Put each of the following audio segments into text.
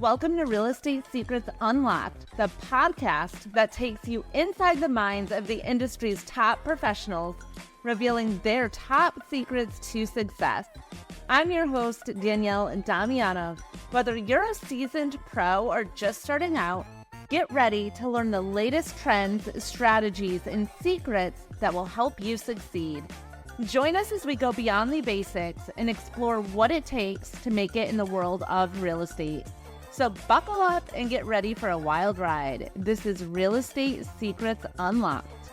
Welcome to Real Estate Secrets Unlocked, the podcast that takes you inside the minds of the industry's top professionals, revealing their top secrets to success. I'm your host, Danielle Damianov. Whether you're a seasoned pro or just starting out, get ready to learn the latest trends, strategies, and secrets that will help you succeed. Join us as we go beyond the basics and explore what it takes to make it in the world of real estate. So buckle up and get ready for a wild ride. This is Real Estate Secrets Unlocked.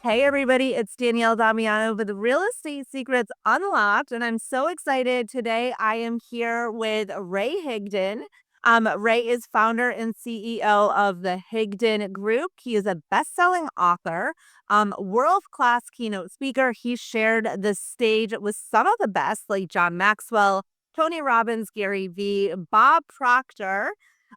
Hey everybody, it's Danielle Damianov with Real Estate Secrets Unlocked, and I'm so excited. Today I am here with Ray Higdon. Ray is founder and CEO of the Higdon Group. He is a best-selling author, world-class keynote speaker. He shared the stage with some of the best, like John Maxwell, Tony Robbins, Gary Vee, Bob Proctor.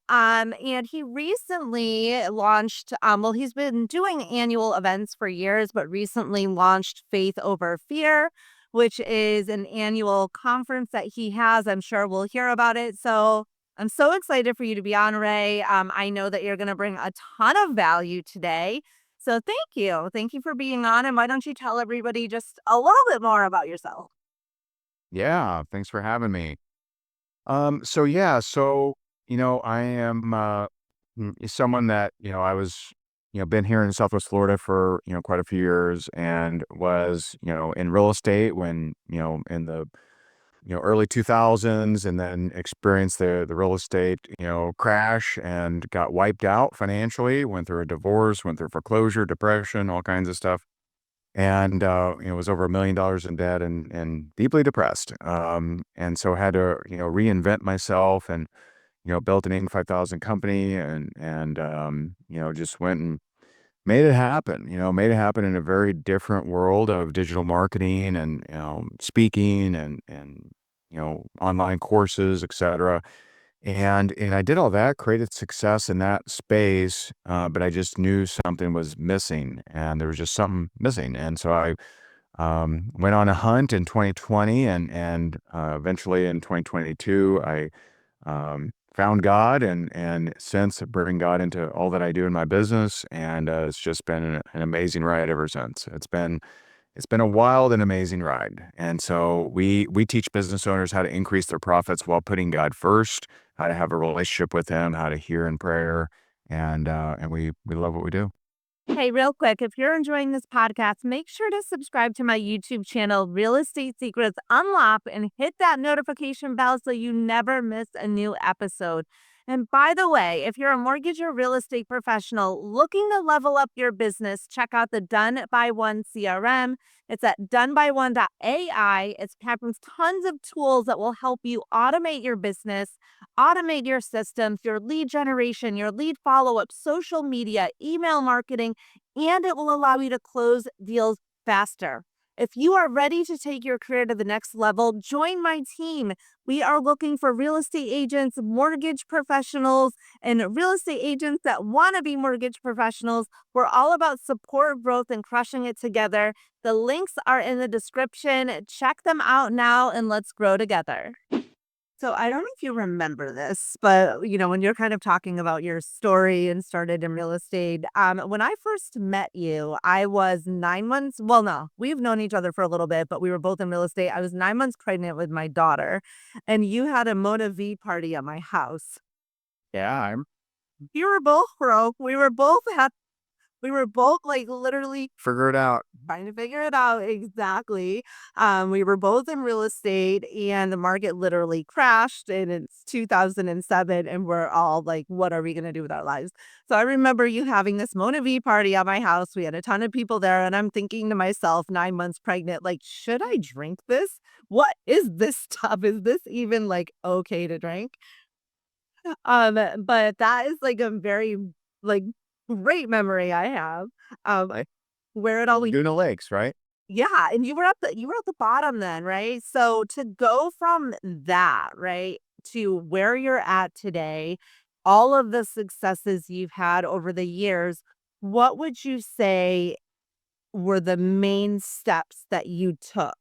And he recently launched, he's been doing annual events for years, but recently launched Faith Over Fear, which is an annual conference that he has. I'm sure we'll hear about it. So I'm so excited for you to be on, Ray. I know that you're going to bring a ton of value today. So thank you. Thank you for being on. And why don't you tell everybody just a little bit more about yourself? Yeah, thanks for having me. I am someone that, I was, been here in Southwest Florida for, quite a few years and was, in real estate when, in the, early 2000s, and then experienced the real estate, crash and got wiped out financially, went through a divorce, went through foreclosure, depression, all kinds of stuff. And, was over $1 million in debt and deeply depressed. And so had to, reinvent myself and, built an 85,000 company and just went and made it happen, made it happen in a very different world of digital marketing and, speaking and, online courses, et cetera. And I did all that, created success in that space, but I just knew something was missing, and there was just something missing. And so I went on a hunt in 2020, and eventually in 2022, I found God, and since bring God into all that I do in my business, and it's just been an amazing ride ever since. It's been a wild and amazing ride. And so we teach business owners how to increase their profits while putting God first, how to have a relationship with him, how to hear in prayer. And we love what we do. Hey, real quick, if you're enjoying this podcast, make sure to subscribe to my YouTube channel, Real Estate Secrets Unlocked, and hit that notification bell so you never miss a new episode. And by the way, if you're a mortgage or real estate professional looking to level up your business, check out the Done by One CRM. It's at donebyone.ai. It contains tons of tools that will help you automate your business, automate your systems, your lead generation, your lead follow-up, social media, email marketing, and it will allow you to close deals faster. If you are ready to take your career to the next level, join my team. We are looking for real estate agents, mortgage professionals, and real estate agents that want to be mortgage professionals. We're all about support, growth, and crushing it together. The links are in the description. Check them out now, and let's grow together. So I don't know if you remember this, but when you're kind of talking about your story and started in real estate, when I first met you, I was 9 months. Well, no, we've known each other for a little bit, but we were both in real estate. I was 9 months pregnant with my daughter, and you had a Mona V party at my house. Yeah, I'm You were both broke. We were both like literally figure it out. trying to figure it out exactly. We were both in real estate, and the market literally crashed, and it's 2007, and we're all like, what are we going to do with our lives? So I remember you having this Mona V party at my house. We had a ton of people there, and I'm thinking to myself, 9 months pregnant, like, should I drink this? What is this stuff? Is this even like okay to drink? But that is like a very like great memory I have. Um, Like where it all Laguna Lakes, right? yeah, and you were at the bottom then, right? So to go from that, right, to where you're at today, all of the successes you've had over the years, what would you say were the main steps that you took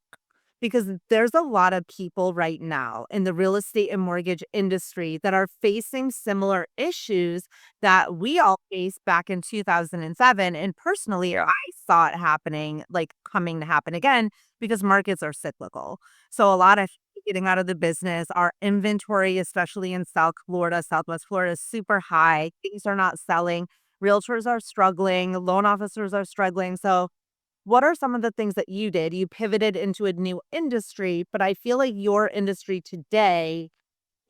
because there's a lot of people right now in the real estate and mortgage industry that are facing similar issues that we all faced back in 2007. And personally, I saw it happening, like coming to happen again, because markets are cyclical. So a lot of getting out of the business, our inventory, especially in South Florida, Southwest Florida, is super high. Things are not selling. Realtors are struggling. Loan officers are struggling. So what are some of the things that you did? You pivoted into a new industry, but I feel like your industry today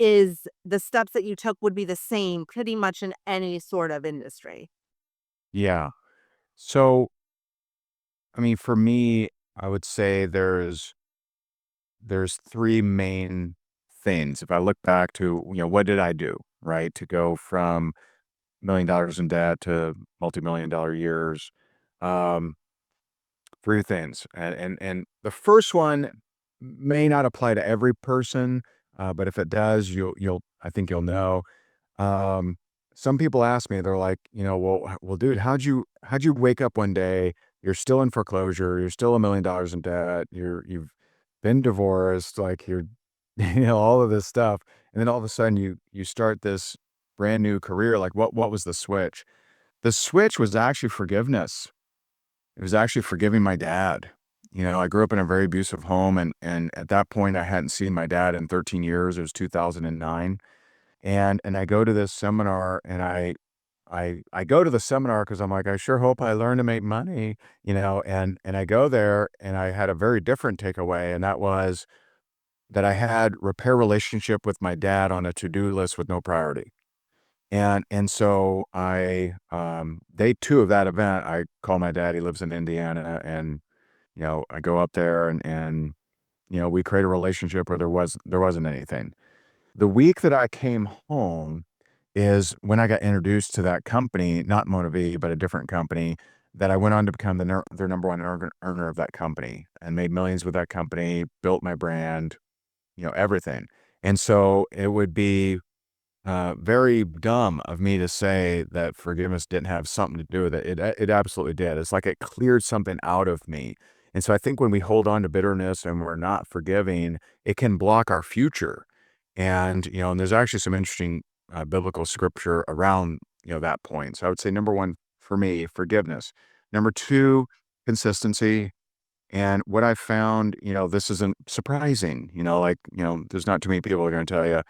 is the steps that you took would be the same pretty much in any sort of industry. Yeah. So, I mean, for me, I would say there's three main things. If I look back to, what did I do, right? To go from $1 million in debt to multi-million dollar years. Um, Three things. And the first one may not apply to every person, but if it does, I think you'll know. Um, some people ask me, they're like, well, dude, how'd you wake up one day? You're still in foreclosure. You're still $1 million in debt. You've been divorced. Like you're, all of this stuff. And then all of a sudden you start this brand new career. Like what was the switch? The switch was actually forgiveness. It was actually forgiving my dad. I grew up in a very abusive home, and at that point, I hadn't seen my dad in 13 years. It was 2009. And I go to this seminar, and I go to the seminar because I'm like, I sure hope I learn to make money, and I go there, and I had a very different takeaway, and that was that I had repair relationship with my dad on a to-do list with no priority. And so day 2 of that event, I call my dad. He lives in Indiana, and I go up there, and we create a relationship where there wasn't anything. The week that I came home is when I got introduced to that company, not MonaV, but a different company, that I went on to become their number one earner of that company, and made millions with that company, built my brand, everything. And so it would be very dumb of me to say that forgiveness didn't have something to do with it. It absolutely did. It's like it cleared something out of me. And so I think when we hold on to bitterness and we're not forgiving, it can block our future. And there's actually some interesting biblical scripture around, that point. So I would say number one for me, forgiveness. Number two, consistency. And what I found, this isn't surprising, like, there's not too many people who are going to tell you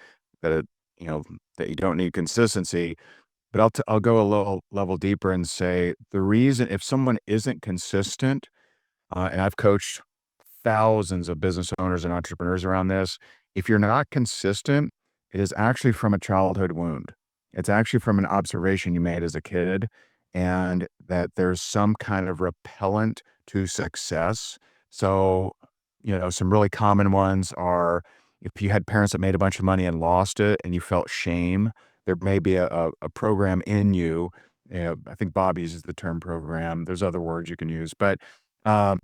that you know, that you don't need consistency. But I'll go a little level deeper and say the reason if someone isn't consistent, and I've coached thousands of business owners and entrepreneurs around this. If you're not consistent, it is actually from a childhood wound. It's actually from an observation you made as a kid, and that there's some kind of repellent to success. So, some really common ones are if you had parents that made a bunch of money and lost it and you felt shame, there may be a program in you. I think Bob uses the term program. There's other words you can use, but um,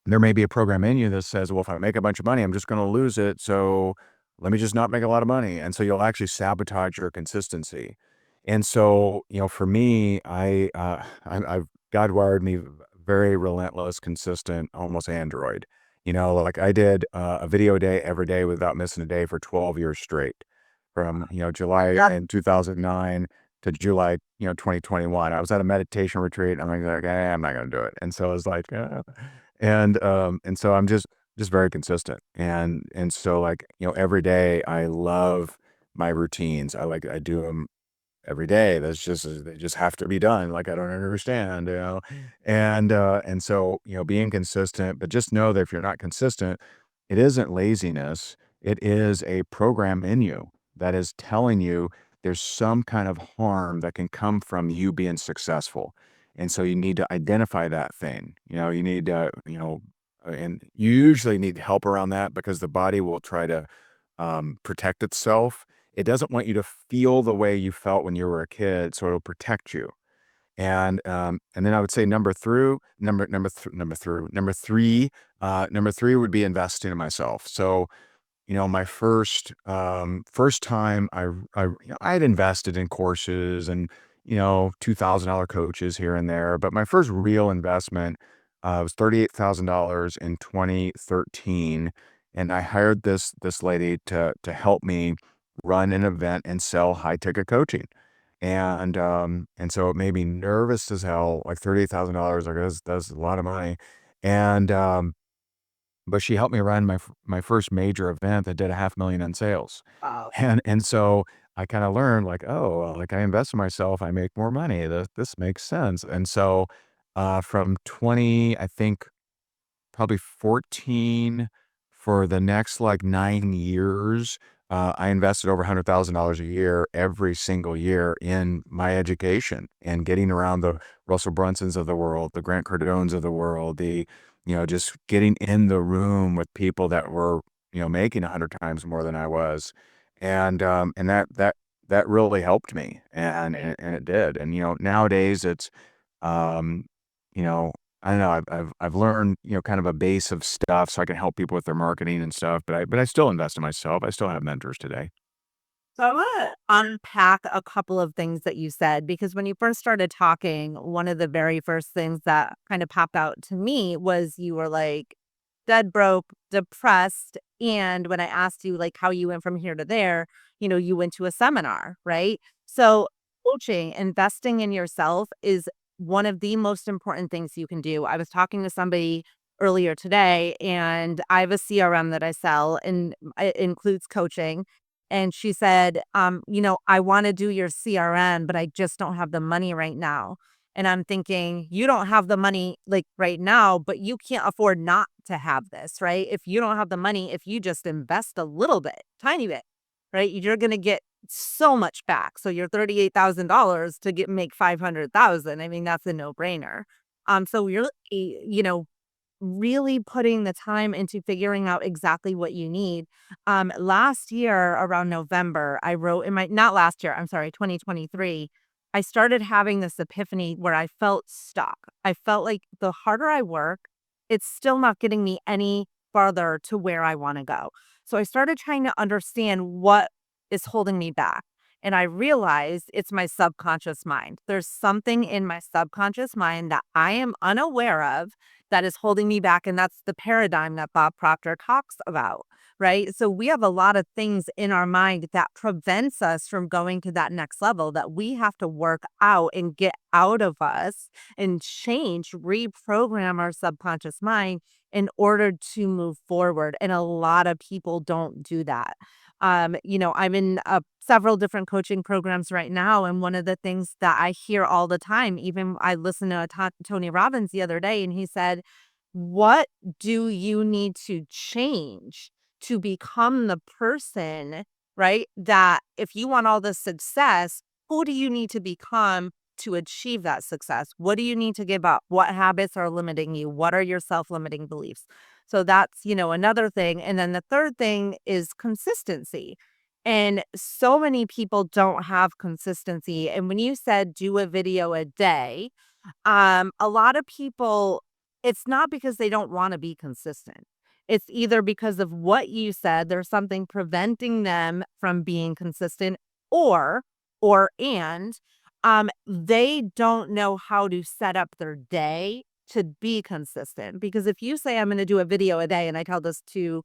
there may be a program in you that says, well, if I make a bunch of money, I'm just going to lose it. So let me just not make a lot of money. And so you'll actually sabotage your consistency. And so, for me, I've God wired me very relentless, consistent, almost android. Like I did a video a day every day without missing a day for 12 years straight, from July in 2009 to July 2021. I was at a meditation retreat, and I'm like, I'm not going to do it. And so I was like, and so I'm just very consistent. And so, like, every day I love my routines. I do them every day. They just have to be done. Like, I don't understand. And so, being consistent, but just know that if you're not consistent, it isn't laziness. It is a program in you that is telling you there's some kind of harm that can come from you being successful. And so you need to identify that thing. You need to, and you usually need help around that because the body will try to protect itself. It doesn't want you to feel the way you felt when you were a kid, so it'll protect you. And then I would say number three would be investing in myself. So, my first time I had invested in courses and, $2,000 coaches here and there, but my first real investment it was $38,000 in 2013, and I hired this lady to help me run an event and sell high ticket coaching. And so it made me nervous as hell, like $38,000, like that's a lot of money. And but she helped me run my first major event that did a 500,000 in sales. Wow. And so I kind of learned like, oh, well, like I invest in myself, I make more money. This makes sense. And so from 20, I think probably 14 for the next like 9 years. I invested over $100,000 a year every single year in my education and getting around the Russell Brunsons of the world, the Grant Cardones of the world, just getting in the room with people that were, making 100 times more than I was. And that really helped me. And it did. And, nowadays it's, um, you know, I don't know. I've learned, kind of a base of stuff so I can help people with their marketing and stuff, but I still invest in myself. I still have mentors today. So I want to unpack a couple of things that you said because when you first started talking, one of the very first things that kind of popped out to me was you were like dead broke, depressed. And when I asked you like how you went from here to there, you went to a seminar, right? So coaching, investing in yourself is one of the most important things you can do. I was talking to somebody earlier today and I have a CRM that I sell and it includes coaching. And she said, I want to do your CRM, but I just don't have the money right now. And I'm thinking, you don't have the money like right now, but you can't afford not to have this, right? If you don't have the money, if you just invest a little bit, tiny bit, right? You're going to get so much back. So your $38,000 to make 500,000. I mean, that's a no-brainer. So you're, really putting the time into figuring out exactly what you need. Last year around November, I wrote in my not last year, I'm sorry, 2023, I started having this epiphany where I felt stuck. I felt like the harder I work, it's still not getting me any farther to where I want to go. So I started trying to understand what is holding me back. And I realized it's my subconscious mind. There's something in my subconscious mind that I am unaware of that is holding me back. And that's the paradigm that Bob Proctor talks about, right? So we have a lot of things in our mind that prevents us from going to that next level that we have to work out and get out of us and change, reprogram our subconscious mind in order to move forward. And a lot of people don't do that. I'm in several different coaching programs right now. And one of the things that I hear all the time, even I listened to Tony Robbins the other day, and he said, what do you need to change to become the person, right? That if you want all the success, who do you need to become to achieve that success? What do you need to give up? What habits are limiting you? What are your self limiting beliefs? So that's, another thing. And then the third thing is consistency. And so many people don't have consistency. And when you said do a video a day, a lot of people, it's not because they don't want to be consistent. It's either because of what you said, there's something preventing them from being consistent, or, and they don't know how to set up their day to be consistent. Because if you say, I'm going to do a video a day, and I tell this to,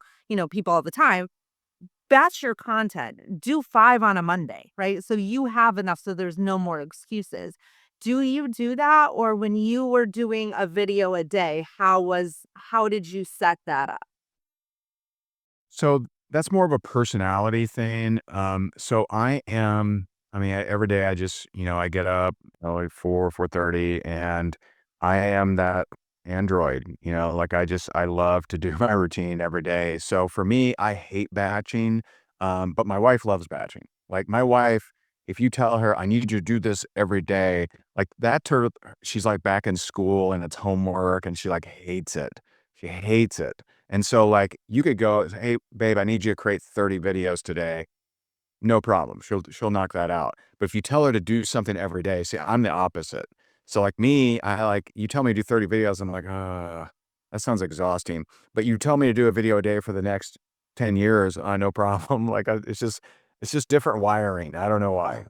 people all the time, batch your content. Do 5 on a Monday, right? So you have enough so there's no more excuses. Do you do that? Or when you were doing a video a day, how did you set that up? So that's more of a personality thing. Every day I just, I get up like 4:30, and I am that android, like I love to do my routine every day. So for me, I hate batching, but my wife loves batching. Like my wife, if you tell her I need you to do this every day, like she's like back in school and it's homework and she like hates it. She hates it. And so, like, you could go, "Hey, babe, I need you to create 30 videos today." No problem. She'll knock that out. But if you tell her to do something every day, see, I'm the opposite. So, like me, you tell me to do 30 videos, I'm like, that sounds exhausting. But you tell me to do a video a day for the next 10 years, no problem. Like, it's just, It's just different wiring. I don't know why.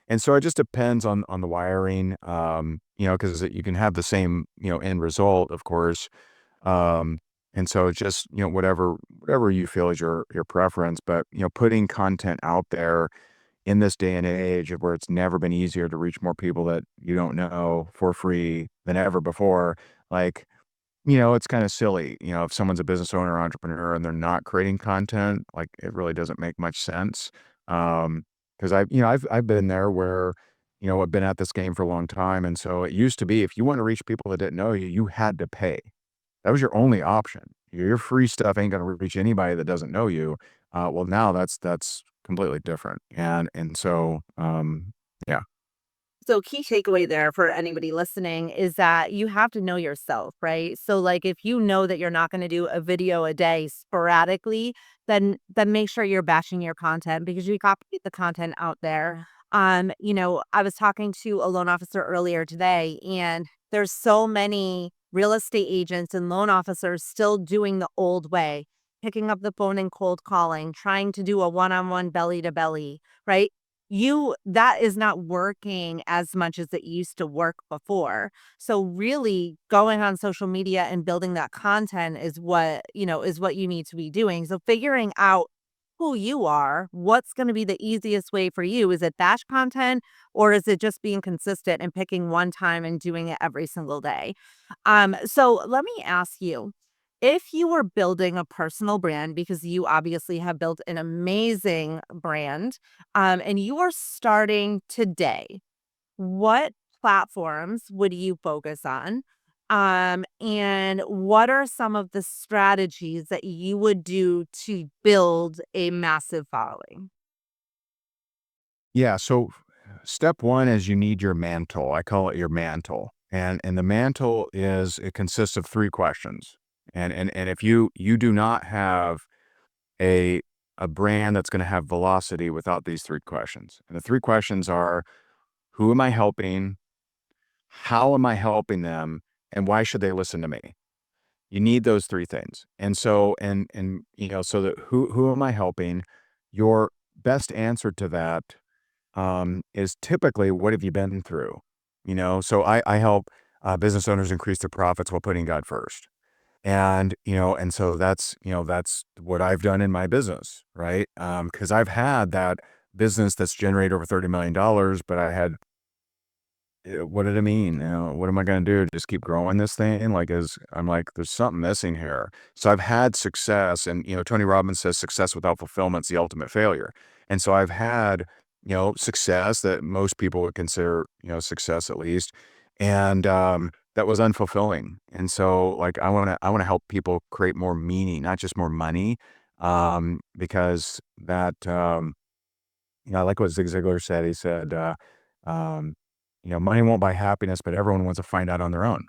And so it just depends on the wiring, because you can have the same, end result, of course. Um, and so it's just, whatever you feel is your preference, but, putting content out there in this day and age of where it's never been easier to reach more people that you don't know for free than ever before, like, it's kind of silly, if someone's a business owner or entrepreneur and they're not creating content, like it really doesn't make much sense. Because I've been there where, I've been at this game for a long time. And so it used to be if you want to reach people that didn't know you, you had to pay. That was your only option. Your free stuff ain't gonna reach anybody that doesn't know you. Well, now that's completely different. And so, yeah. So, key takeaway there for anybody listening is that you have to know yourself, right? So, like, if you know that you're not going to do a video a day sporadically, then make sure you're batching your content because you got to get the content out there. I was talking to a loan officer earlier today, and there's so many real estate agents and loan officers still doing the old way, picking up the phone and cold calling, trying to do a one-on-one belly to belly, right? That is not working as much as it used to work before. So really going on social media and building that content is what you need to be doing. So figuring out who you are, what's going to be the easiest way for you? Is it batch content or is it just being consistent and picking one time and doing it every single day? So let me ask you, if you were building a personal brand, because you obviously have built an amazing brand, and you are starting today, what platforms would you focus on? And what are some of the strategies that you would do to build a massive following? Yeah, so step 1 is you need your mantle. I call it your mantle. And the mantle it consists of 3 questions. And if you do not have a a brand that's gonna have velocity without these 3 questions. And the 3 questions are, who am I helping? How am I helping them? And why should they listen to me? You need those 3 things. And so so that who am I helping? Your best answer to that is typically what have you been through? So I help business owners increase their profits while putting God first. And so that's what I've done in my business, right? Because I've had that business that's generated over $30 million, but I had what did it mean? What am I gonna do? Just keep growing this thing? I'm like, there's something missing here. So I've had success, and Tony Robbins says success without fulfillment is the ultimate failure. And so I've had, success that most people would consider, success at least. And that was unfulfilling. And so like I wanna help people create more meaning, not just more money. Because I like what Zig Ziglar said. He said, money won't buy happiness, but everyone wants to find out on their own.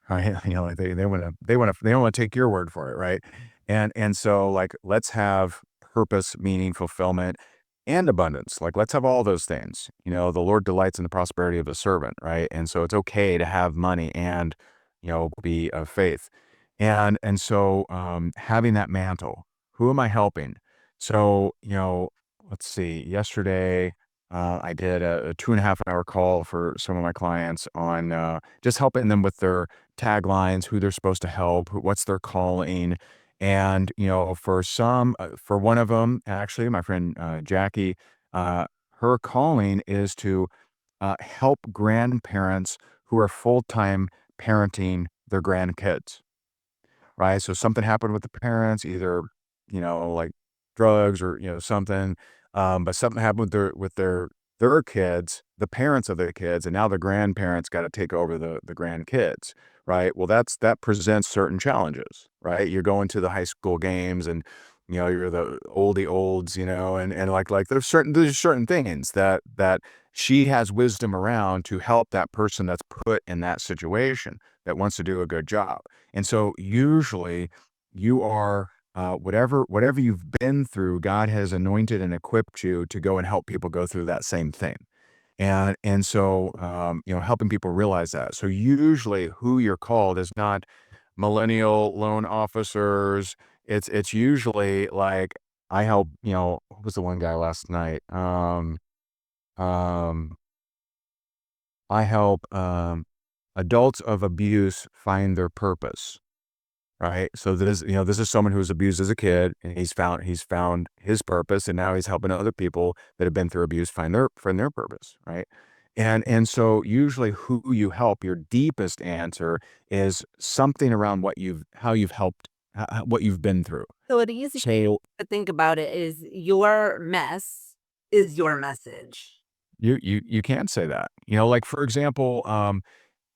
Right? Like they don't want to take your word for it, right? And so like let's have purpose, meaning, fulfillment, and abundance. Like let's have all those things. The Lord delights in the prosperity of the servant, right? And so it's okay to have money and be of faith. And so having that mantle, who am I helping? So, let's see, yesterday I did a 2.5 hour call for some of my clients on just helping them with their taglines, who they're supposed to help, what's their calling. And, for one of them, actually, my friend Jackie, her calling is to help grandparents who are full-time parenting their grandkids, right? So something happened with the parents, either, like drugs or, something, but something happened with their kids, the parents of their kids, and now the grandparents got to take over the grandkids, right? Well, that presents certain challenges, right? You're going to the high school games and you're the oldie olds, and like there's certain things that she has wisdom around to help that person that's put in that situation that wants to do a good job. And so usually you are whatever you've been through, God has anointed and equipped you to go and help people go through that same thing. And so helping people realize that. So usually who you're called is not millennial loan officers. It's usually like I help, what was the one guy last night? Um, I help adults of abuse find their purpose. Right. So this is someone who was abused as a kid, and he's found his purpose, and now he's helping other people that have been through abuse find their purpose. Right. And so usually who you help, your deepest answer is something around how you've helped, what you've been through. So it easy So to think about it is your mess is your message. you can't say that. Like for example,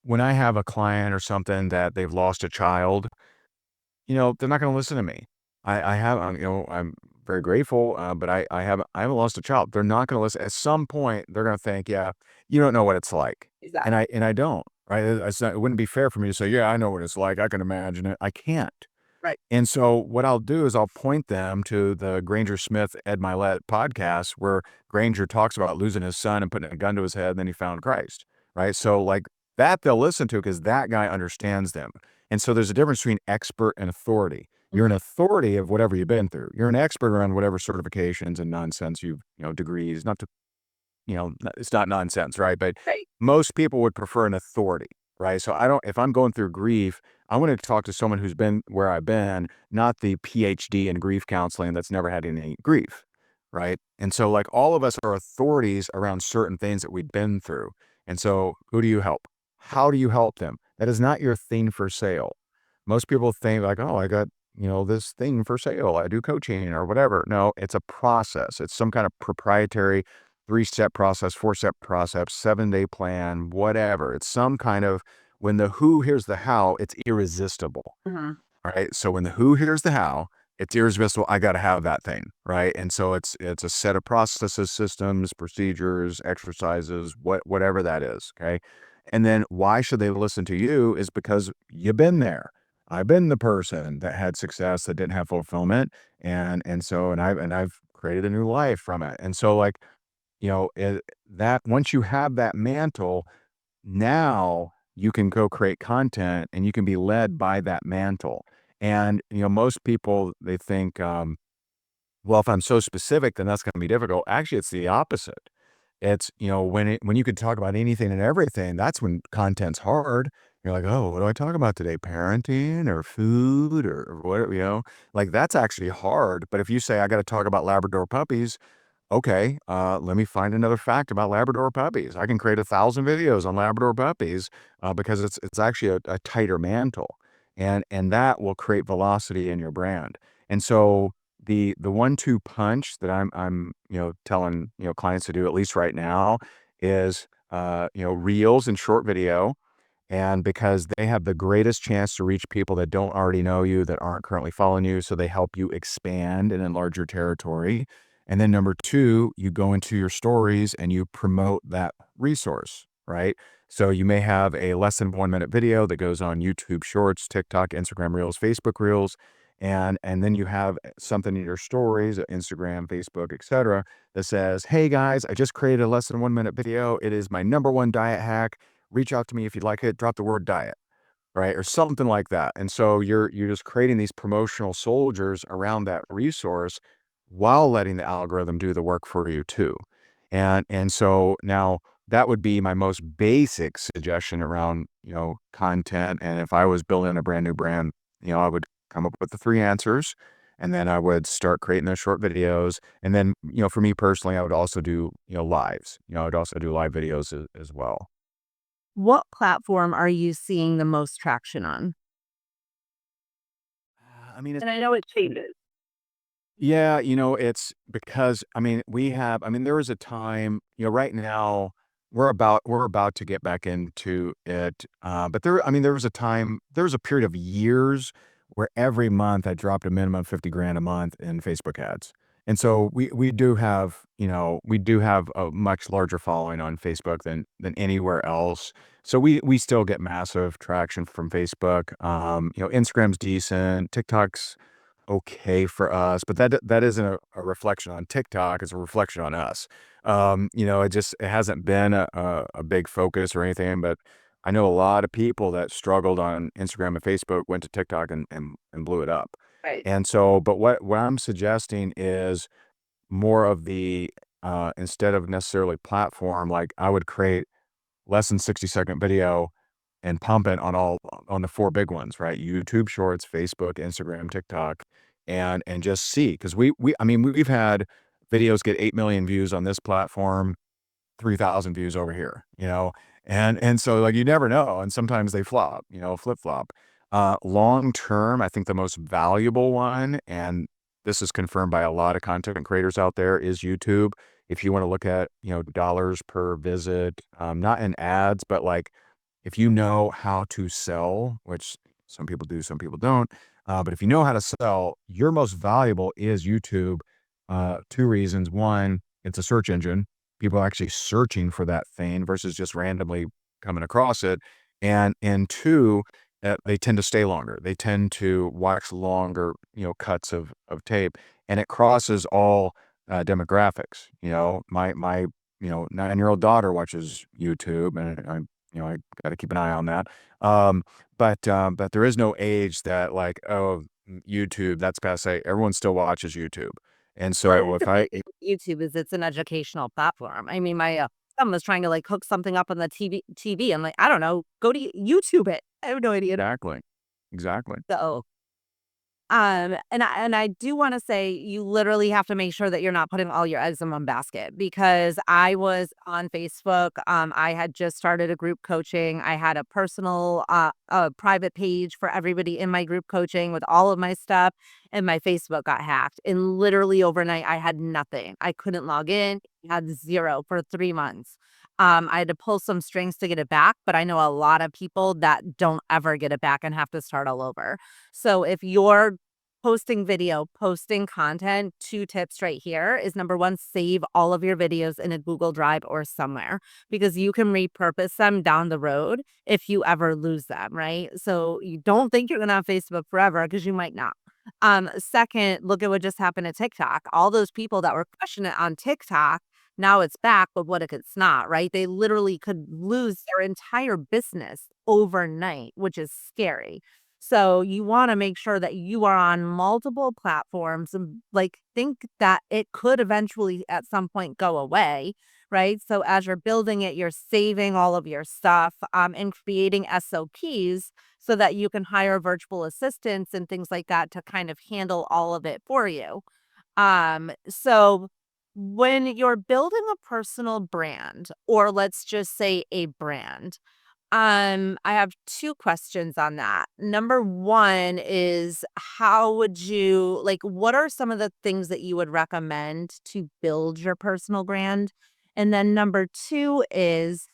when I have a client or something that they've lost a child, they're not gonna listen to me. I have, I'm very grateful, but I haven't lost a child. They're not gonna listen. At some point, they're gonna think, "Yeah, you don't know what it's like." Exactly. And I don't, right? It wouldn't be fair for me to say, "Yeah, I know what it's like. I can imagine it." I can't. Right. And so what I'll do is I'll point them to the Granger Smith Ed Mylett podcast where Granger talks about losing his son and putting a gun to his head, and then he found Christ, right? So like that they'll listen to because that guy understands them. And so there's a difference between expert and authority. You're an authority of whatever you've been through. You're an expert around whatever certifications and nonsense degrees, not to it's not nonsense, right? But Right. most people would prefer an authority, right? So if I'm going through grief, I want to talk to someone who's been where I've been, not the PhD in grief counseling that's never had any grief, right? And so like all of us are authorities around certain things that we've been through. And so who do you help? How do you help them? That is not your thing for sale. Most people think like, oh, I got, this thing for sale. I do coaching or whatever. No, it's a process. It's some kind of proprietary 3-step process, 4-step process, 7-day plan, whatever. It's some kind of when the who hears the how, it's irresistible. Mhm. All right. So when the who hears the how, it's irresistible. I got to have that thing. Right. And so it's a set of processes, systems, procedures, exercises, whatever that is. Okay. And then why should they listen to you is because you've been there. I've been the person that had success that didn't have fulfillment. And I've created a new life from it. And so like, that once you have that mantle, now you can go create content and you can be led by that mantle. And, most people, they think, well, if I'm so specific, then that's going to be difficult. Actually, it's the opposite. It's, when you could talk about anything and everything, that's when content's hard. You're like, oh, what do I talk about today? Parenting or food or what, like that's actually hard. But if you say, I got to talk about Labrador puppies, okay, let me find another fact about Labrador puppies. I can create 1,000 videos on Labrador puppies because it's actually a tighter mantle, and that will create velocity in your brand. And so the 1-2 punch that I'm telling clients to do at least right now is reels and short video. And because they have the greatest chance to reach people that don't already know you, that aren't currently following you, so they help you expand and enlarge your territory. And then number 2, you go into your stories and you promote that resource, right? So you may have a less than 1-minute video that goes on YouTube Shorts, TikTok, Instagram Reels, Facebook Reels, and then you have something in your stories, Instagram, Facebook, etc., that says, "Hey guys, I just created a less than 1-minute video. It is my number one diet hack. Reach out to me if you'd like it. Drop the word diet," right? Or something like that. And so you're just creating these promotional soldiers around that resource while letting the algorithm do the work for you too. And so now that would be my most basic suggestion around, content. And if I was building a brand new brand, I would come up with the 3 answers and then I would start creating those short videos. And then, for me personally, I would also do, lives. I would also do live videos as well. What platform are you seeing the most traction on? I mean, And I know it changes. yeah, it's because there was a time, right now we're about to get back into it. But there was a time, there was a period of years where every month I dropped a minimum 50 grand a month in Facebook ads. And so we do have a much larger following on Facebook than anywhere else. So we still get massive traction from Facebook. Instagram's decent, TikTok's okay for us, but that isn't a reflection on TikTok, it's a reflection on us. It hasn't been a big focus or anything, but I know a lot of people that struggled on Instagram and Facebook went to TikTok and blew it up. Right. And so, but what I'm suggesting is more of the, instead of necessarily platform, like I would create less than 60-second video and pump it on the 4 big ones, right? YouTube Shorts, Facebook, Instagram, TikTok, and just see, because I mean, we've had videos get 8 million views on this platform, 3,000 views over here, and so, like, you never know, and sometimes they flop, flip-flop. Long term, I think the most valuable one, and this is confirmed by a lot of content creators out there, is YouTube. If you wanna look at, dollars per visit, not in ads, but, like, if you know how to sell, which some people do, some people don't, but if you know how to sell, your most valuable is YouTube. 2 reasons. One, it's a search engine. People are actually searching for that thing versus just randomly coming across it. And 2, they tend to stay longer. They tend to watch longer, cuts of tape, and it crosses all demographics. My 9-year-old daughter watches YouTube, and I got to keep an eye on that. Um, but there is no age that, like, oh, YouTube, that's passe. Everyone still watches YouTube, and Well, so the if thing I with YouTube is it's an educational platform. I mean, my son was trying to like hook something up on the TV. I'm like, I don't know, go to YouTube it. I have no idea. exactly, exactly. So and I do wanna say you literally have to make sure that you're not putting all your eggs in one basket because I was on Facebook, I had just started a group coaching, I had a personal, a private page for everybody in my group coaching with all of my stuff, and my Facebook got hacked, and literally overnight, I had nothing. I couldn't log in, had 0 for 3 months. I had to pull some strings to get it back, but I know a lot of people that don't ever get it back and have to start all over. So if you're posting video, posting content, 2 tips right here is number 1, save all of your videos in a Google Drive or somewhere because you can repurpose them down the road if you ever lose them, right? So you don't think you're gonna have Facebook forever because you might not. Second, look at what just happened at TikTok. All those people that were crushing it on TikTok, now it's back, but what if it's not, right? They literally could lose their entire business overnight, which is scary. So you wanna make sure that you are on multiple platforms and, like, think that it could eventually at some point go away, right? So as you're building it, you're saving all of your stuff, and creating SOPs so that you can hire virtual assistants and things like that to kind of handle all of it for you. So when you're building a personal brand, or let's just say a brand, I have 2 questions on that. Number 1 is how would you like, what are some of the things that you would recommend to build your personal brand? And then number 2 is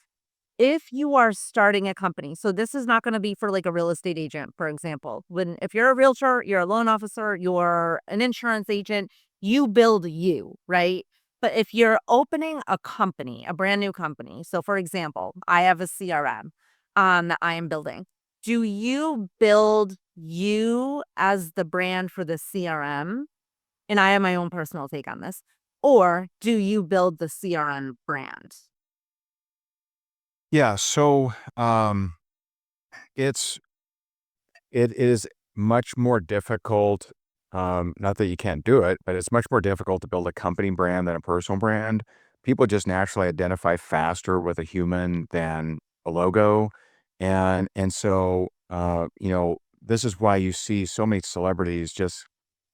if you are starting a company, so this is not gonna be for, like, a real estate agent, for example. When if you're a realtor, you're a loan officer, you're an insurance agent, you build you, right? But if you're opening a company, a brand new company, so for example, I have a CRM, that I am building. Do you build you as the brand for the CRM? And I have my own personal take on this. Or do you build the CRM brand? Yeah, so, it's it is much more difficult, not that you can't do it, but it's much more difficult to build a company brand than a personal brand. People just naturally identify faster with a human than a logo, and so, this is why you see so many celebrities just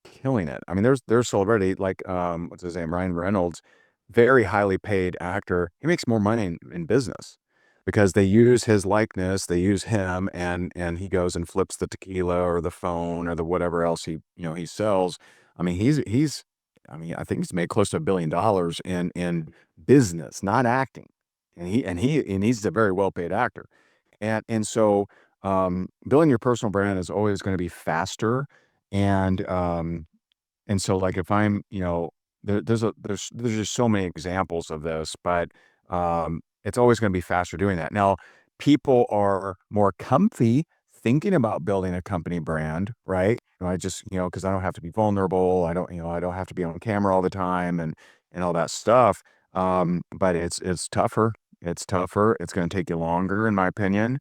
killing it. I mean, there's celebrity like, what's his name? Ryan Reynolds, very highly paid actor. He makes more money in business because they use his likeness, they use him, and he goes and flips the tequila or the phone or the whatever else he sells. I mean, I mean, I think he's made close to $1 billion in business, not acting. And he's a very well-paid actor. And so, building your personal brand is always gonna be faster, and, so, like, if I'm, there's just so many examples of this, but, it's always gonna be faster doing that. Now, people are more comfy thinking about building a company brand, right? I just, because I don't have to be vulnerable, I don't have to be on camera all the time and all that stuff, but it's tougher. It's tougher. It's gonna take you longer, in my opinion.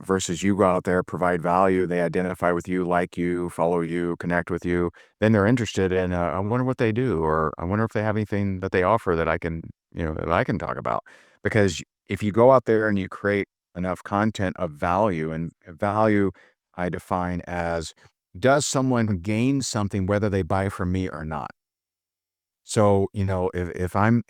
versus you go out there, provide value, they identify with you, like you, follow you, connect with you, then they're interested in, I wonder what they do, or I wonder if they have anything that they offer that I can, that I can talk about. Because if you go out there and you create enough content of value, and value I define as, does someone gain something whether they buy from me or not? So, if I'm,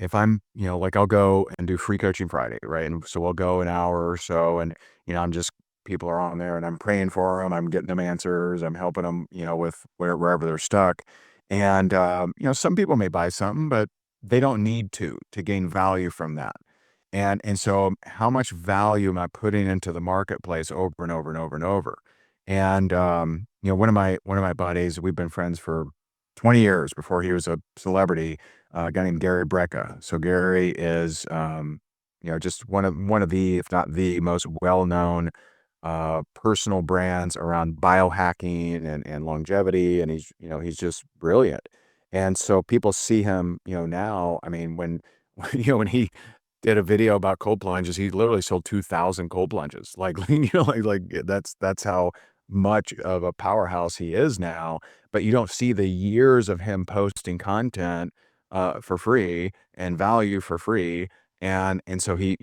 like I'll go and do free coaching Friday, right? And so we'll go an hour or so and, I'm just, people are on there and I'm praying for them. I'm getting them answers. I'm helping them, with wherever they're stuck. And, some people may buy something, but they don't need to gain value from that. And so how much value am I putting into the marketplace over and over and over and over? And, one of my buddies, we've been friends for 20 years before he was a celebrity, a guy named Gary Brecka. So Gary is, just one of the, if not the most well-known, personal brands around biohacking and longevity. And he's just brilliant. And so people see him, now, I mean, when, when he did a video about cold plunges, he literally sold 2,000 cold plunges. Like, that's how much of a powerhouse he is now. But you don't see the years of him posting content for free and value for free. And so he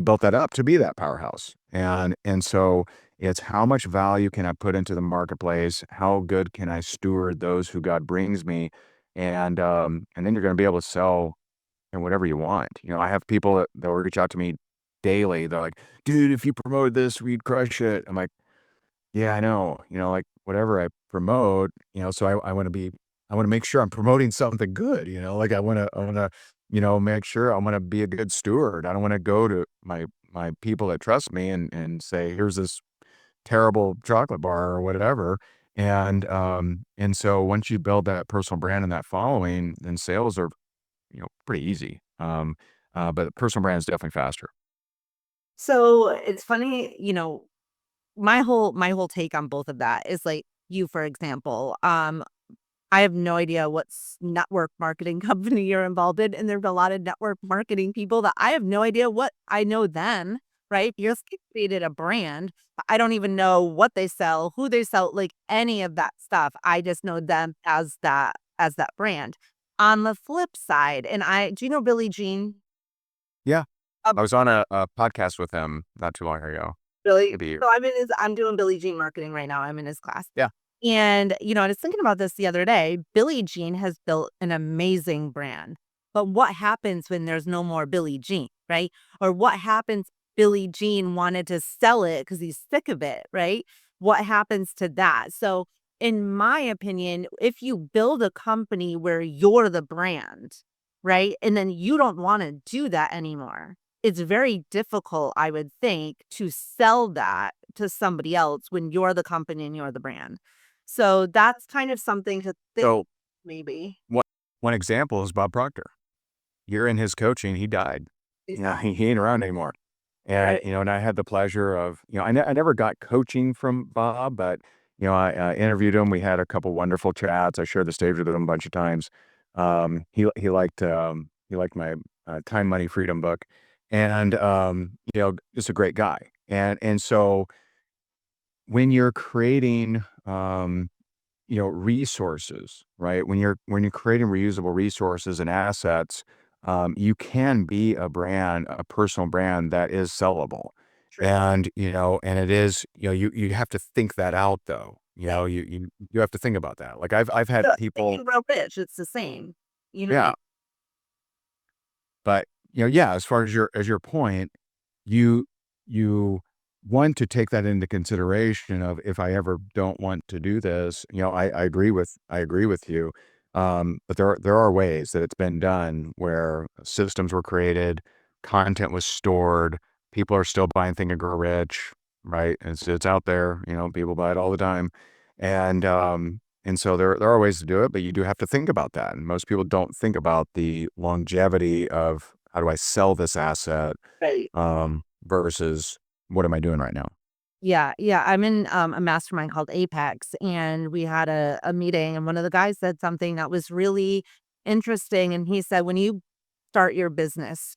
built that up to be that powerhouse. And so it's, how much value can I put into the marketplace? How good can I steward those who God brings me? And then you're going to be able to sell and whatever you want. I have people that will reach out to me daily. They're like, dude, if you promoted this, we'd crush it. I'm like, yeah, I know, like whatever I promote, so I want to make sure I'm promoting something good, like I want to, make sure I want to be a good steward. I don't want to go to my people that trust me and say, here's this terrible chocolate bar or whatever. And so once you build that personal brand and that following, then sales are, pretty easy. But personal brand is definitely faster. So it's funny, my whole take on both of that is like you, for example. I have no idea what network marketing company you're involved in, and there's a lot of network marketing people that I have no idea what I know them, right? Because they created a brand, but I don't even know what they sell, who they sell, like any of that stuff. I just know them as that brand. On the flip side, and I do you know Billie Jean? Yeah. Um, I was on a podcast with him not too long ago, Billy. maybe a year. So I'm doing Billie Jean marketing right now. I'm in his class. Yeah. And, I was thinking about this the other day. Billie Jean has built an amazing brand. But what happens when there's no more Billie Jean, right? Or what happens Billie Jean wanted to sell it because he's sick of it, right? What happens to that? So, in my opinion, if you build a company where you're the brand, right? And then you don't want to do that anymore, it's very difficult, I would think, to sell that to somebody else when you're the company and you're the brand. So that's kind of something to think So maybe. one one example is Bob Proctor. You're in his coaching, he died. Yeah. He ain't around anymore. And, Right. and I had the pleasure of, I never got coaching from Bob, but, I interviewed him. We had a couple wonderful chats. I shared the stage with him a bunch of times. He liked my Time, Money, Freedom book, and, just a great guy. And so when you're creating, resources, right? When you're creating reusable resources and assets, you can be a brand, a personal brand that is sellable. True. And it is, you have to think that out though. You have to think about that. Like I've had So Think people, and Grow Rich, it's the same. You know what I yeah, mean? but yeah, as far as your point, you you want to take that into consideration of, if I ever don't want to do this, I agree with you. But there are ways that it's been done where systems were created, content was stored, people are still buying Think and Grow Rich, right? It's out there, people buy it all the time. And so there are ways to do it, but you do have to think about that. And most people don't think about the longevity of, how do I sell this asset, Right. versus what am I doing right now? Yeah, yeah. I'm in a mastermind called Apex, and we had a meeting, and one of the guys said something that was really interesting. And he said, when you start your business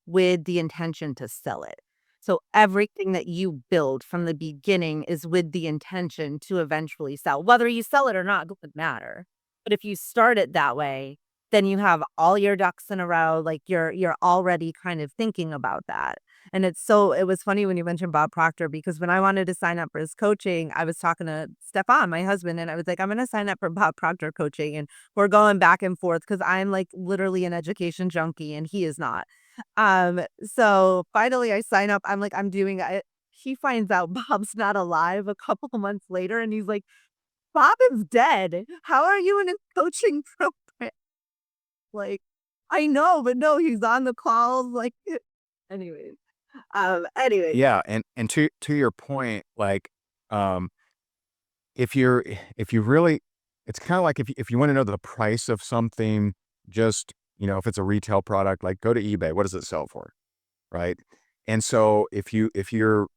with the intention to sell it. So everything that you build from the beginning is with the intention to eventually sell. Whether you sell it or not doesn't matter. But if you start it that way, then you have all your ducks in a row. Like you're already kind of thinking about that. And it was funny when you mentioned Bob Proctor, because when I wanted to sign up for his coaching, I was talking to Stefan, my husband, and I was like, I'm going to sign up for Bob Proctor coaching. And we're going back and forth because I'm like literally an education junkie and he is not. So finally I sign up. I'm like, I'm doing it. He finds out Bob's not alive a couple of months later and he's like, Bob is dead. How are you in a coaching program? Like, I know, but no, he's on the calls. Like, anyways. Anyway, Yeah, and to your point, like, um, if you really, it's kind of like if you want to know the price of something, just, if it's a retail product, like go to eBay, what does it sell for? Right? And so if you're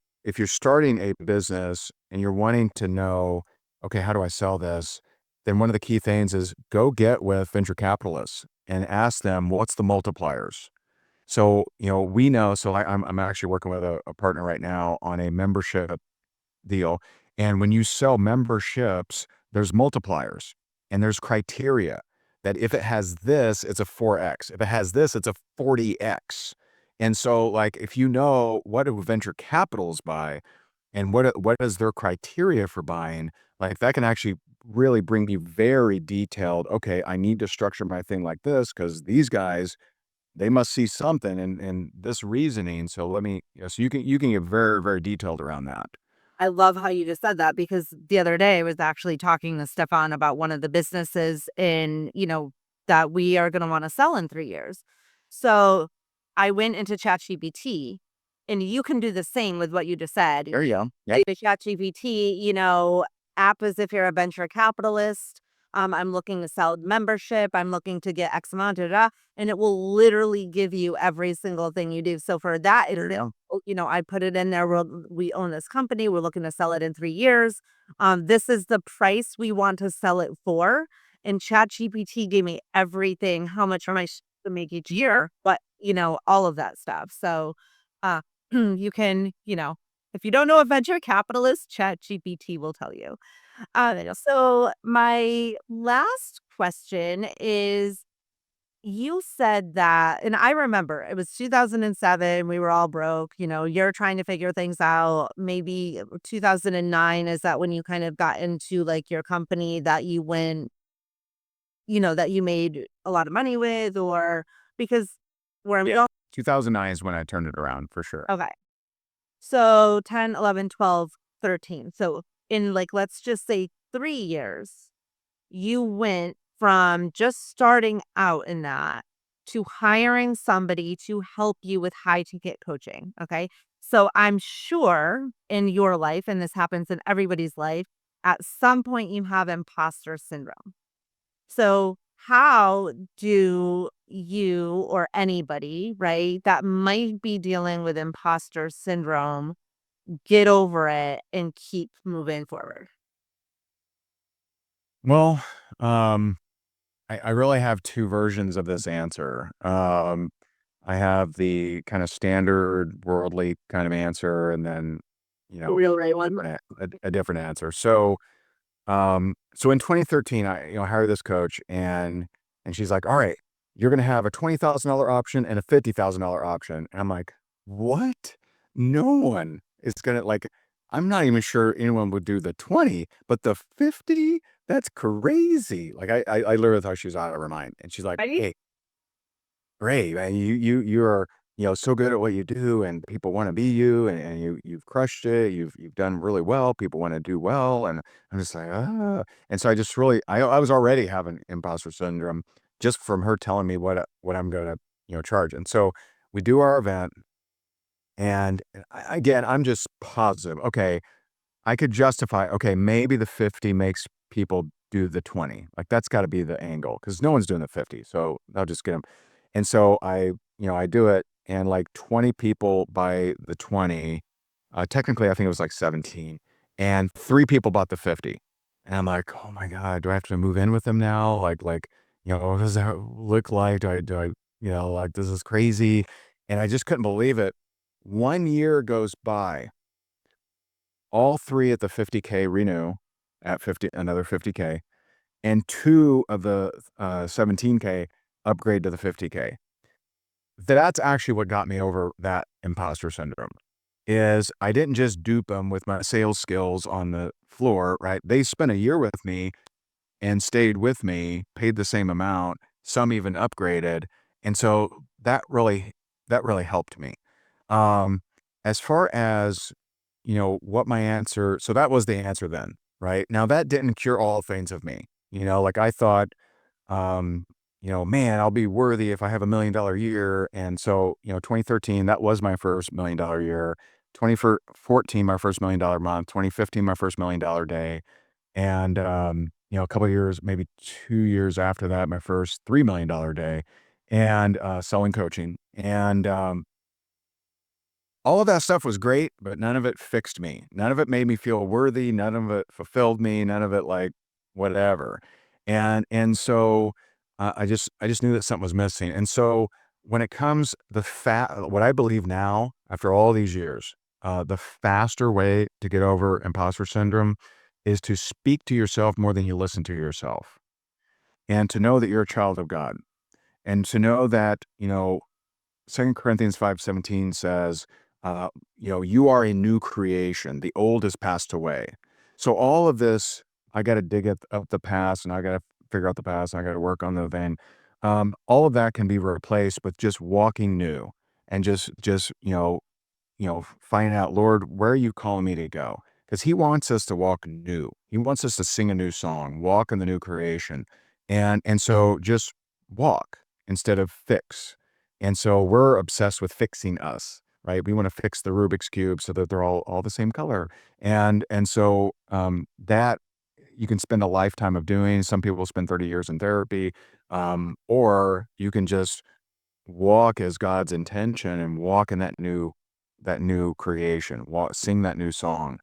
starting a business and you're wanting to know, okay, how do I sell this? Then one of the key things is go get with venture capitalists and ask them, what's the multipliers? So, we know, so I'm actually working with a partner right now on a membership deal. And when you sell memberships, there's multipliers and there's criteria that if it has this, it's a 4x. If it has this, it's a 40x. And so, like, if you know what do venture capitals buy and what is their criteria for buying, like that can actually really bring me very detailed. Okay, I need to structure my thing like this because these guys, they must see something in this reasoning. So so you can get very, very detailed around that. I love how you just said that because the other day I was actually talking to Stefan about one of the businesses that we are going to want to sell in 3 years. So I went into ChatGPT and you can do the same with what you just said. There you go. Yep. Like the ChatGPT, app as if you're a venture capitalist. I'm looking to sell membership. I'm looking to get X amount, da, da, and it will literally give you every single thing you do. So for that, I put it in there. We own this company. We're looking to sell it in 3 years. This is the price we want to sell it for. And ChatGPT gave me everything, how much am I to make each year, but all of that stuff. So, you can, if you don't know a venture capitalist, ChatGPT will tell you. So my last question is, you said that, and I remember it was 2007. We were all broke. You're trying to figure things out. Maybe 2009 is that when you kind of got into like your company that you went, that you made a lot of money with, or because where I'm Yeah. going. 2009 is when I turned it around for sure. Okay. So 10, 11, 12, 13. So in like, let's just say 3 years, you went from just starting out in that to hiring somebody to help you with high ticket coaching. Okay. So I'm sure in your life, and this happens in everybody's life, at some point you have imposter syndrome. So how do you or anybody, right, that might be dealing with imposter syndrome get over it and keep moving forward? Well, I really have two versions of this answer. I have the kind of standard worldly kind of answer, and then, The real right one. a different answer. So in 2013, I hired this coach, and she's like, "All right, you're gonna have a $20,000 option and a $50,000 option." And I'm like, "What? No one is gonna like. I'm not even sure anyone would do the 20, but the 50? That's crazy." Like I literally thought she was out of her mind. And she's like, Right? "Hey, Ray, man, you're so good at what you do, and people want to be you, and you've crushed it. You've done really well. People want to do well." And I'm just like, ah. And so I just really, I was already having imposter syndrome just from her telling me what I'm gonna charge. And so we do our event, and again, I'm just positive. Okay, I could justify. Okay, maybe the 50 makes people do the 20. Like that's got to be the angle because no one's doing the 50, so I'll just get them. And so I do it, and like 20 people by the 20. Technically, I think it was like 17, and 3 people bought the 50. And I'm like, oh my God, do I have to move in with them now? What does that look like? Do I, like, this is crazy. And I just couldn't believe it 1 year goes by, all 3 at the 50K renew at another 50K, and 2 of the 17K upgrade to the 50K. That's actually what got me over that imposter syndrome, is I didn't just dupe them with my sales skills on the floor, right? They spent a year with me and stayed with me, paid the same amount, some even upgraded, and so that really helped me. Um, as far as, what my answer, so that was the answer then, right? Now that didn't cure all things of me. Like I thought, um, man, I'll be worthy if I have $1 million year. And so, 2013, that was my first $1 million year. 2014, my first $1 million month. 2015, my first $1 million day. And, a couple of years, maybe 2 years after that, my first $3 million day, and selling coaching. And all of that stuff was great, but none of it fixed me. None of it made me feel worthy. None of it fulfilled me. None of it like whatever. And so I just knew that something was missing. And so when it comes what I believe now, after all these years, the faster way to get over imposter syndrome is to speak to yourself more than you listen to yourself, and to know that you're a child of God, and to know that, 2 Corinthians 5:17 says, you are a new creation. The old has passed away. So all of this, I got to dig up the past, and I got to figure out the past, and I got to work on the thing. All of that can be replaced with just walking new, and just, finding out, Lord, where are you calling me to go? Because he wants us to walk new. He wants us to sing a new song, walk in the new creation. And so just walk instead of fix. And so we're obsessed with fixing us, right? We want to fix the Rubik's Cube so that they're all the same color. And so that you can spend a lifetime of doing. Some people spend 30 years in therapy, or you can just walk as God's intention and walk in that new creation, sing that new song.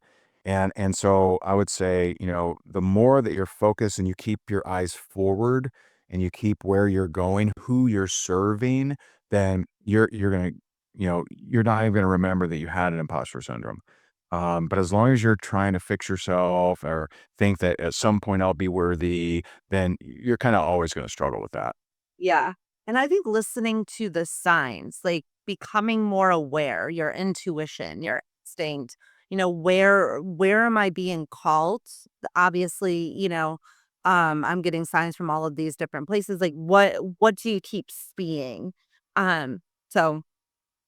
And so I would say, the more that you're focused and you keep your eyes forward and you keep where you're going, who you're serving, then you're gonna, you're not even gonna remember that you had an imposter syndrome. But as long as you're trying to fix yourself or think that at some point I'll be worthy, then you're kind of always going to struggle with that. Yeah. And I think listening to the signs, like becoming more aware, your intuition, your instinct, where am I being called? Obviously, I'm getting signs from all of these different places. Like what do you keep seeing? So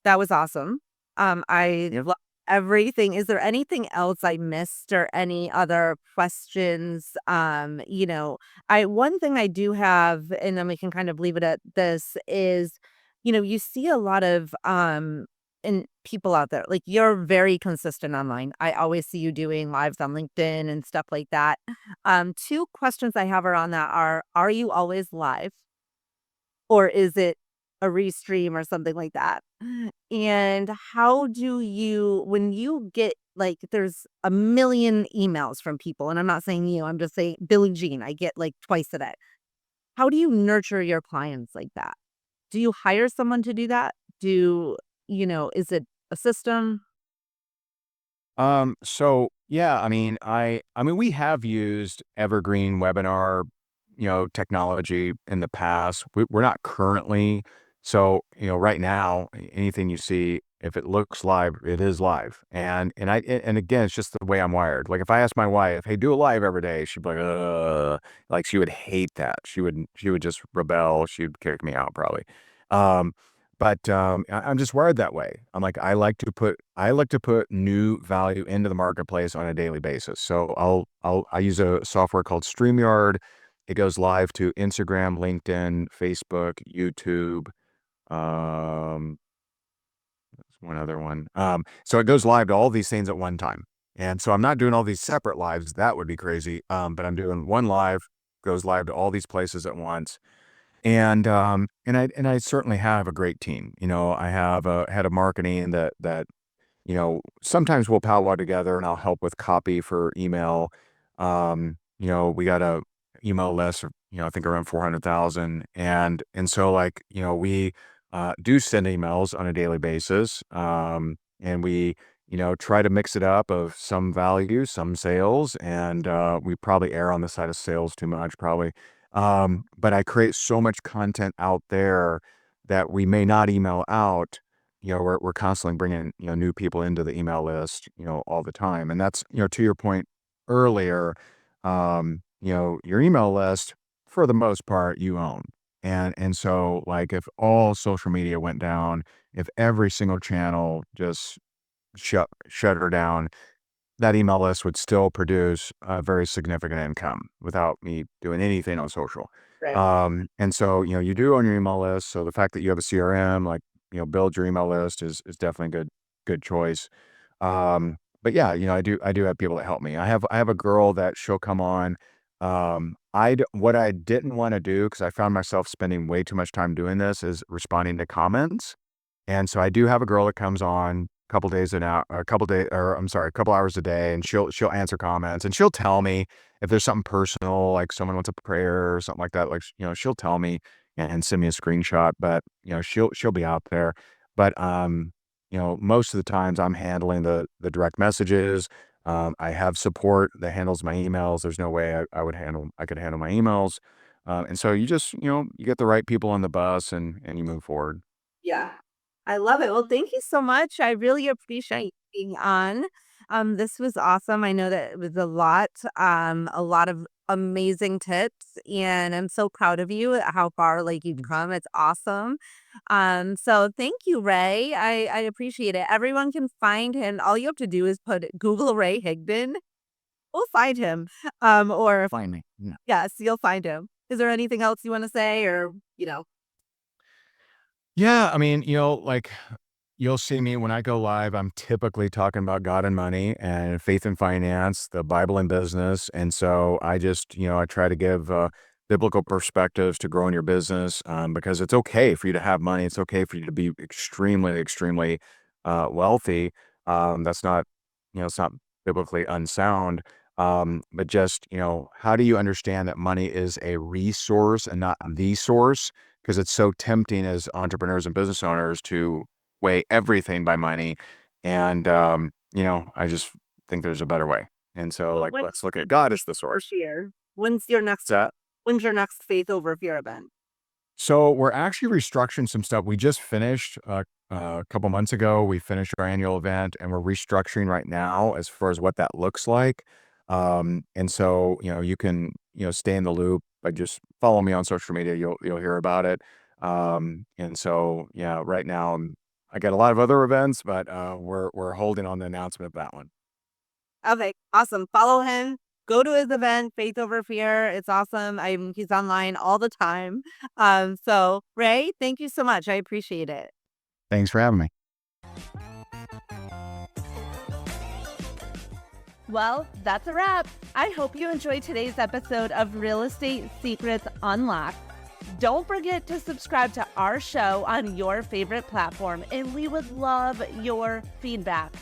that was awesome. I Yep. love everything. Is there anything else I missed or any other questions? I one thing I do have, and then we can kind of leave it at this, is, you see a lot of and people out there, like you're very consistent online. I always see you doing lives on LinkedIn and stuff like that. Two questions I have around that are you always live? Or is it a restream or something like that? And how do you when you get like there's a million emails from people, and I'm not saying you, I'm just saying Billie Jean, I get like twice a day. How do you nurture your clients like that? Do you hire someone to do that? Is it a system? So yeah, I mean, we have used evergreen webinar, technology in the past. We're not currently. So, right now, anything you see, if it looks live, it is live. And again, it's just the way I'm wired. Like if I ask my wife, "Hey, do a live every day," she'd be like, like she would hate that. She would just rebel. She'd kick me out probably. Um, but I'm just wired that way. I'm like, I like to put new value into the marketplace on a daily basis. So I use a software called StreamYard. It goes live to Instagram, LinkedIn, Facebook, YouTube. Um, there's one other one. So it goes live to all these things at one time. And so I'm not doing all these separate lives. That would be crazy. But I'm doing one live, goes live to all these places at once. And I certainly have a great team. I have a head of marketing that sometimes we'll powwow together and I'll help with copy for email. We got a email list of, I think around 400,000. And so like, we do send emails on a daily basis. and we, try to mix it up of some value, some sales, and we probably err on the side of sales too much, probably. But I create so much content out there that we may not email out. We're constantly bringing, new people into the email list, all the time. And that's, to your point earlier, your email list, for the most part, you own. And so, like, if all social media went down, if every single channel just shut her down, that email list would still produce a very significant income without me doing anything on social. Right. And so, you do own your email list. So the fact that you have a CRM, like, build your email list is definitely a good choice. But yeah, I do have people that help me. I have a girl that she'll come on. What I didn't want to do, because I found myself spending way too much time doing this, is responding to comments. And so I do have a girl that comes on a couple days an hour, a couple hours a day, and she'll answer comments, and she'll tell me if there's something personal, like someone wants a prayer or something like that. Like, she'll tell me and send me a screenshot, but she'll be out there. But most of the times I'm handling the direct messages. I have support that handles my emails. There's no way I could handle my emails. And so you just, you get the right people on the bus, and you move forward. Yeah. I love it. Well, thank you so much. I really appreciate being on. This was awesome. I know that it was a lot of amazing tips, and I'm so proud of you at how far like you've come. It's awesome. So thank you, Ray. I appreciate it. Everyone can find him. All you have to do is put Google Ray Higdon. We'll find him. Or Find me. Yeah. yes, you'll find him. Is there anything else you want to say, or Yeah, I mean, like, you'll see me when I go live, I'm typically talking about God and money and faith and finance, the Bible and business. And so I just, I try to give biblical perspectives to growing your business, because it's okay for you to have money. It's okay for you to be extremely, extremely wealthy. That's not, it's not biblically unsound. But just, how do you understand that money is a resource and not the source? Because it's so tempting as entrepreneurs and business owners to weigh everything by money. And, I just think there's a better way. And so, like, let's look at God as the source. year? When's your next What's that? when's your next Faith Over Fear event? So we're actually restructuring some stuff. We just finished a couple months ago. We finished our annual event, and we're restructuring right now as far as what that looks like. And so, you can, stay in the loop by just follow me on social media. You'll hear about it. And so, yeah, right now I got a lot of other events, but we're holding on the announcement of that one. Okay, awesome. Follow him. Go to his event, Faith Over Fear. It's awesome. He's online all the time. So Ray, thank you so much. I appreciate it. Thanks for having me. Well, that's a wrap. I hope you enjoyed today's episode of Real Estate Secrets Unlocked. Don't forget to subscribe to our show on your favorite platform, and we would love your feedback.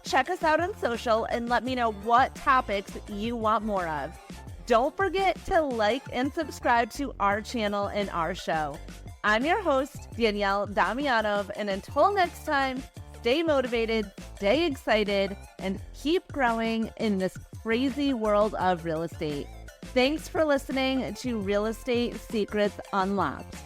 Check us out on social and let me know what topics you want more of. Don't forget to like and subscribe to our channel and our show. I'm your host, Danielle Damianov, and until next time, stay motivated, stay excited, and keep growing in this crazy world of real estate. Thanks for listening to Real Estate Secrets Unlocked.